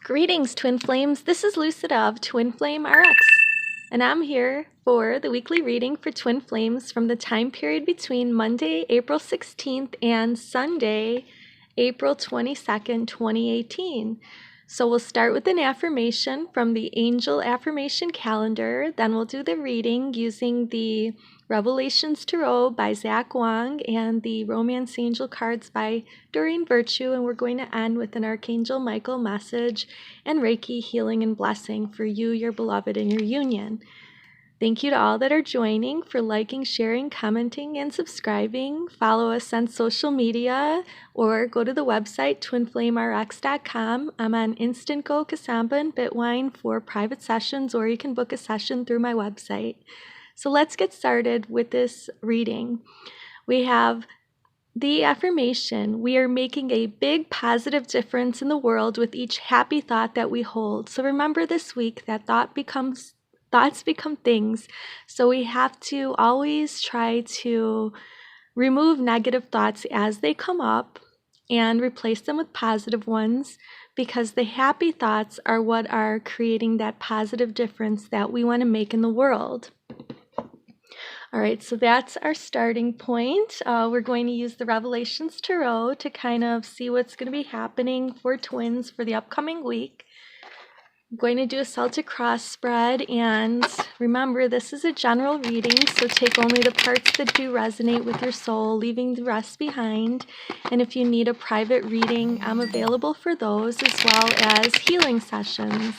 Greetings, Twin Flames. This is Lucida of Twin Flame RX, and I'm here for the weekly reading for Twin Flames from the time period between Monday, April 16th and Sunday, April 22nd, 2018. So we'll start with an affirmation from the Angel Affirmation Calendar. Then we'll do the reading using the Revelations Tarot by Zach Wong and the Romance Angel cards by Doreen. And we're going to end with an Archangel Michael message and Reiki healing and blessing for you, your beloved, and your union. Thank you to all that are joining for liking, sharing, commenting, and subscribing. Follow us on social media or go to the website twinflamerx.com. I'm on Instant Go, Kasamba, and Bitwine for private sessions, or you can book a session through my website. So let's get started with this reading. We have the affirmation: we are making a big positive difference in the world with each happy thought that we hold. So remember this week that thoughts become things. So we have to always try to remove negative thoughts as they come up and replace them with positive ones, because the happy thoughts are what are creating that positive difference that we want to make in the world. All right, so that's our starting point. We're going to use the Revelations Tarot to kind of see what's going to be happening for twins for the upcoming week. I'm going to do a Celtic cross spread, and remember, this is a general reading, so take only the parts that do resonate with your soul, leaving the rest behind. And if you need a private reading, I'm available for those, as well as healing sessions.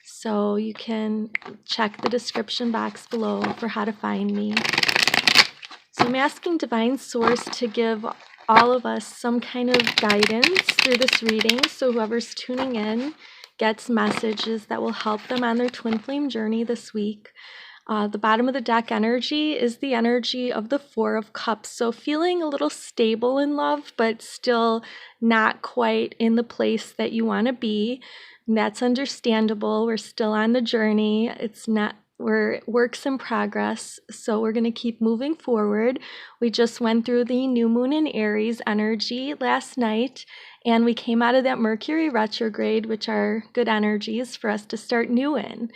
So you can check the description box below for how to find me. So I'm asking Divine Source to give all of us some kind of guidance through this reading, so whoever's tuning in gets messages that will help them on their twin flame journey this week. The bottom of the deck energy is the energy of the Four of Cups. So feeling a little stable in love, but still not quite in the place that you want to be. And that's understandable. We're still on the journey. We're works in progress. So we're going to keep moving forward. We just went through the new moon in Aries energy last night, and we came out of that Mercury retrograde, which are good energies for us to start new in.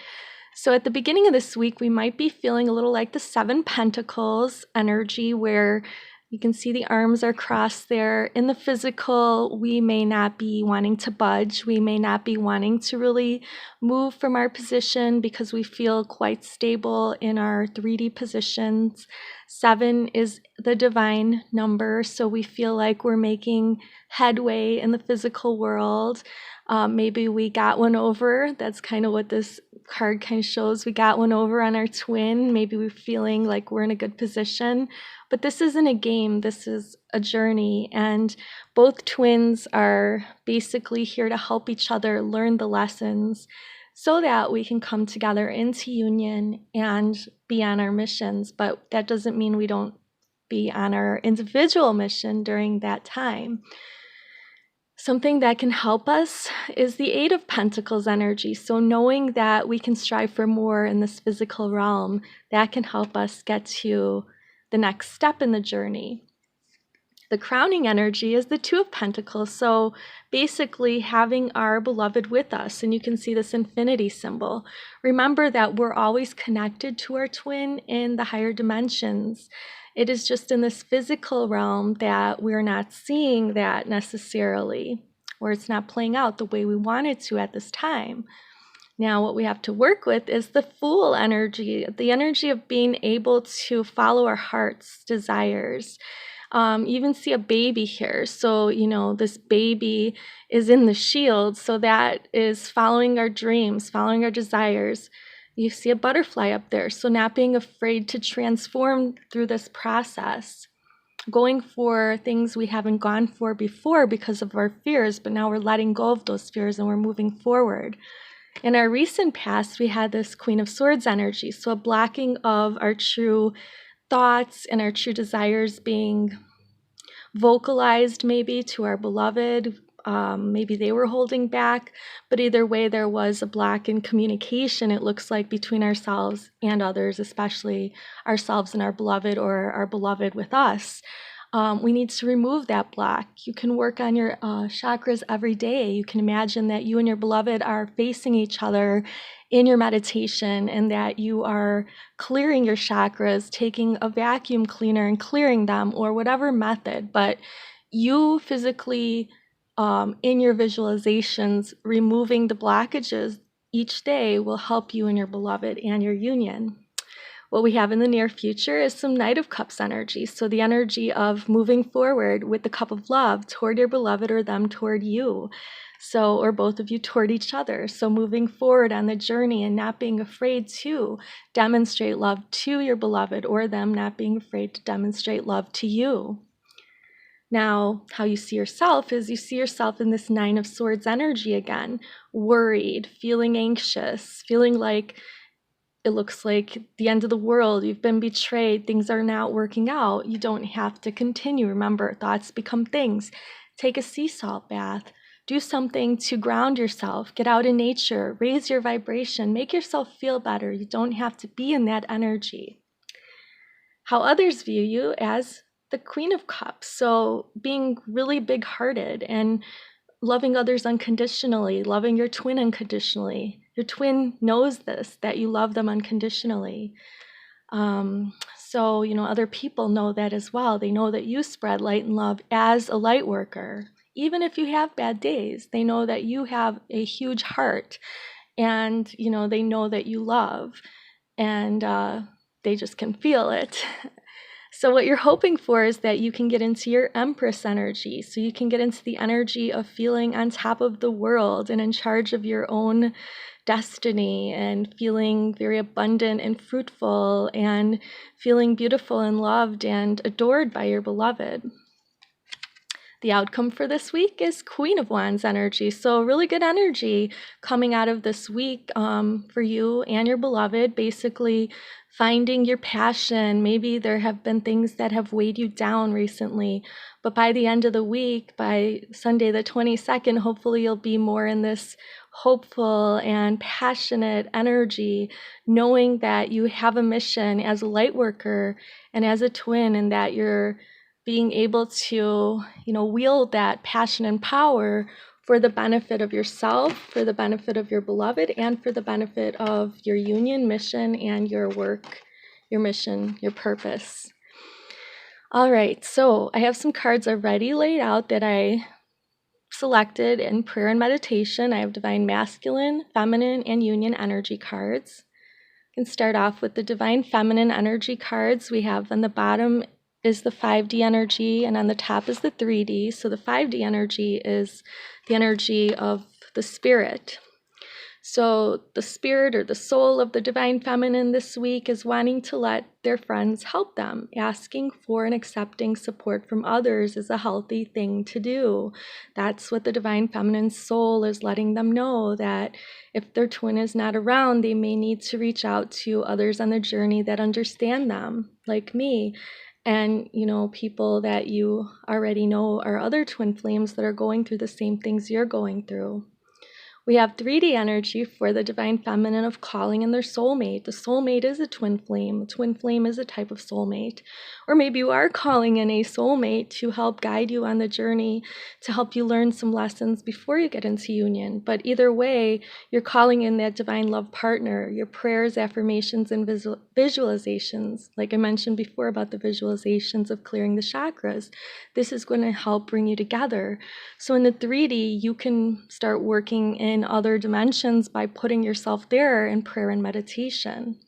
So at the beginning of this week, we might be feeling a little like the Seven Pentacles energy, where you can see the arms are crossed there. In the physical, we may not be wanting to budge. We may not be wanting to really move from our position because we feel quite stable in our 3D positions. 7 is the divine number, so we feel like we're making headway in the physical world. Maybe we got one over. That's kind of what this card kind of shows. We got one over on our twin. Maybe we're feeling like we're in a good position. But this isn't a game. This is a journey. And both twins are basically here to help each other learn the lessons so that we can come together into union and be on our missions. But that doesn't mean we don't be on our individual mission during that time. Something that can help us is the Eight of Pentacles energy. So knowing that we can strive for more in this physical realm, that can help us get to the next step in the journey. The crowning energy is the Two of Pentacles. So basically having our beloved with us, and you can see this infinity symbol. Remember that we're always connected to our twin in the higher dimensions. It is just in this physical realm that we're not seeing that necessarily, or it's not playing out the way we want it to at this time. Now, what we have to work with is the Fool energy, the energy of being able to follow our heart's desires. You even see a baby here. So, this baby is in the shield. So that is following our dreams, following our desires. You see a butterfly up there. So not being afraid to transform through this process. Going for things we haven't gone for before because of our fears, but now we're letting go of those fears and we're moving forward. In our recent past, we had this Queen of Swords energy. So a blocking of our true thoughts and our true desires being vocalized maybe to our beloved. Maybe they were holding back, but either way, there was a block in communication, it looks like, between ourselves and others, especially ourselves and our beloved, or our beloved with us. We need to remove that block. You can work on your chakras every day. You can imagine that you and your beloved are facing each other in your meditation, and that you are clearing your chakras, taking a vacuum cleaner and clearing them, or whatever method. But you physically, in your visualizations, removing the blockages each day will help you and your beloved and your union. What we have in the near future is some Knight of Cups energy. So the energy of moving forward with the cup of love toward your beloved, or them toward you. So, or both of you toward each other. So moving forward on the journey and not being afraid to demonstrate love to your beloved, or them not being afraid to demonstrate love to you. Now, how you see yourself is you see yourself in this Nine of Swords energy again, worried, feeling anxious, feeling like it looks like the end of the world, you've been betrayed, things are not working out. You don't have to continue. Remember, thoughts become things. Take a sea salt bath. Do something to ground yourself. Get out in nature. Raise your vibration. Make yourself feel better. You don't have to be in that energy. How others view you as the Queen of Cups. So being really big-hearted and loving others unconditionally, loving your twin unconditionally. Your twin knows this, that you love them unconditionally. So, other people know that as well. They know that you spread light and love as a light worker. Even if you have bad days, they know that you have a huge heart, and, they know that you love, and they just can feel it. So what you're hoping for is that you can get into your Empress energy. So you can get into the energy of feeling on top of the world and in charge of your own destiny, and feeling very abundant and fruitful, and feeling beautiful and loved and adored by your beloved. The outcome for this week is Queen of Wands energy. So really good energy coming out of this week for you and your beloved, basically finding your passion. Maybe there have been things that have weighed you down recently, but by the end of the week, by Sunday the 22nd, hopefully you'll be more in this hopeful and passionate energy, knowing that you have a mission as a light worker and as a twin, and that you're being able to, wield that passion and power for the benefit of yourself, for the benefit of your beloved, and for the benefit of your union, mission, and your work, your mission, your purpose. All right, so I have some cards already laid out that I selected in prayer and meditation. I have Divine Masculine, Feminine, and Union energy cards. I can start off with the Divine Feminine energy cards. We have on the bottom is the 5D energy, and on the top is the 3D. So the 5D energy is the energy of the spirit. So the spirit, or the soul of the Divine Feminine this week, is wanting to let their friends help them. Asking for and accepting support from others is a healthy thing to do. That's what the Divine Feminine soul is letting them know, that if their twin is not around, they may need to reach out to others on the journey that understand them, like me. And, people that you already know are other twin flames that are going through the same things you're going through. We have 3D energy for the Divine Feminine of calling in their soulmate. The soulmate is a twin flame. A twin flame is a type of soulmate. Or maybe you are calling in a soulmate to help guide you on the journey, to help you learn some lessons before you get into union. But either way, you're calling in that divine love partner. Your prayers, affirmations, and visualizations, like I mentioned before about the visualizations of clearing the chakras, this is going to help bring you together. So in the 3D, you can start working in other dimensions by putting yourself there in prayer and meditation.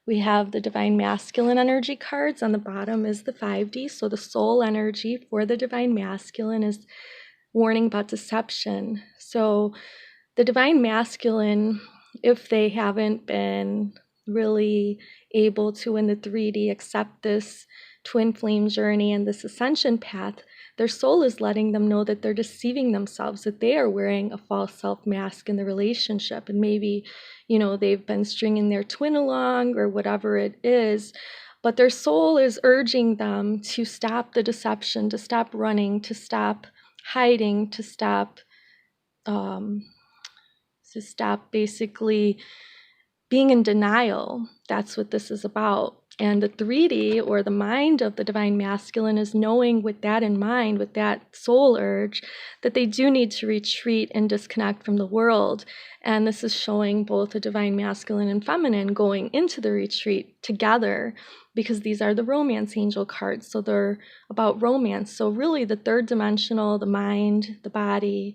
We have the Divine Masculine energy cards. On the bottom is the 5D. So the soul energy for the Divine Masculine is warning about deception. So the Divine Masculine, if they haven't been really able to, in the 3D, accept this twin flame journey and this ascension path, their soul is letting them know that they're deceiving themselves, that they are wearing a false self mask in the relationship. And maybe, they've been stringing their twin along or whatever it is, but their soul is urging them to stop the deception, to stop running, to stop hiding, to stop basically being in denial. That's what this is about. And the 3D, or the mind of the divine masculine, is knowing with that in mind, with that soul urge, that they do need to retreat and disconnect from the world. And this is showing both a divine masculine and feminine going into the retreat together, because these are the romance angel cards. So they're about romance. So really the third dimensional, the mind, the body,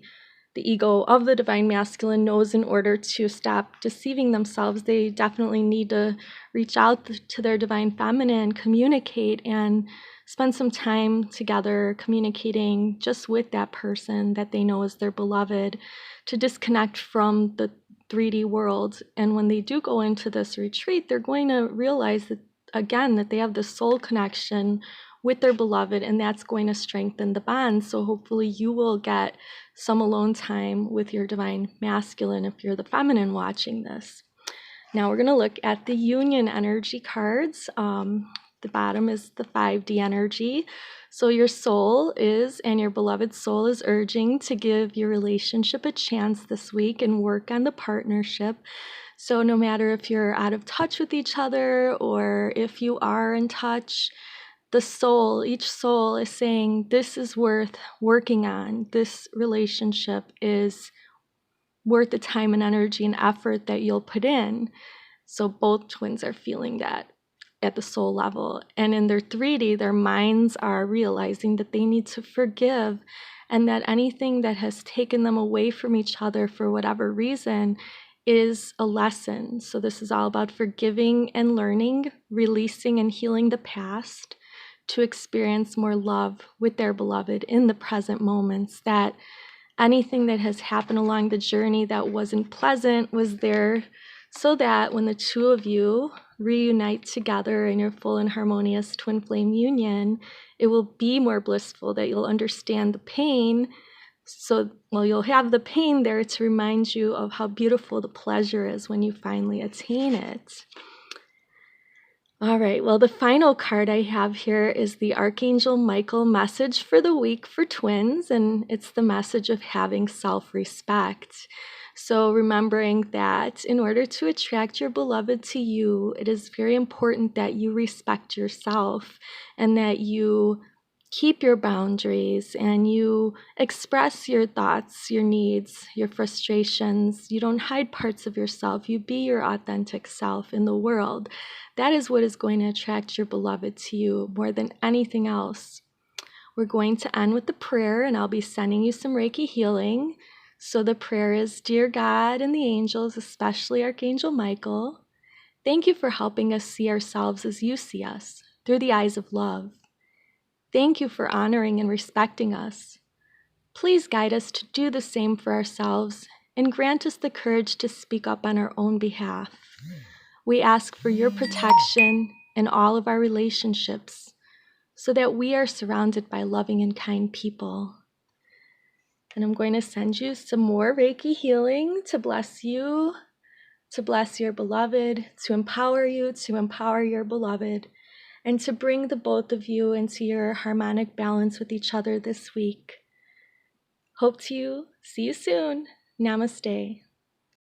the ego of the divine masculine knows in order to stop deceiving themselves, they definitely need to reach out to their divine feminine, communicate, and spend some time together communicating just with that person that they know is their beloved, to disconnect from the 3D world. And when they do go into this retreat, they're going to realize that, again, that they have the soul connection with their beloved, and that's going to strengthen the bond. So hopefully you will get some alone time with your divine masculine if you're the feminine watching this. Now we're going to look at the union energy cards. The bottom is the 5D energy. So your soul is, and your beloved soul is urging to give your relationship a chance this week and work on the partnership. So no matter if you're out of touch with each other or if you are in touch, the soul, each soul is saying, this is worth working on. This relationship is worth the time and energy and effort that you'll put in. So both twins are feeling that at the soul level. And in their 3D, their minds are realizing that they need to forgive, and that anything that has taken them away from each other for whatever reason is a lesson. So this is all about forgiving and learning, releasing and healing the past, to experience more love with their beloved in the present moments, that anything that has happened along the journey that wasn't pleasant was there, so that when the two of you reunite together in your full and harmonious twin flame union, it will be more blissful, that you'll understand the pain. So, well, you'll have the pain there to remind you of how beautiful the pleasure is when you finally attain it. All right, well, the final card I have here is the Archangel Michael message for the week for twins, and it's the message of having self-respect. So remembering that in order to attract your beloved to you, it is very important that you respect yourself, and that you keep your boundaries, and you express your thoughts, your needs, your frustrations. You don't hide parts of yourself. You be your authentic self in the world. That is what is going to attract your beloved to you more than anything else. We're going to end with the prayer, and I'll be sending you some Reiki healing. So the prayer is, Dear God and the angels, especially Archangel Michael, thank you for helping us see ourselves as you see us, through the eyes of love. Thank you for honoring and respecting us. Please guide us to do the same for ourselves, and grant us the courage to speak up on our own behalf. We ask for your protection in all of our relationships, so that we are surrounded by loving and kind people. And I'm going to send you some more Reiki healing to bless you, to bless your beloved, to empower you, to empower your beloved, and to bring the both of you into your harmonic balance with each other this week. Hope to see you soon. Namaste.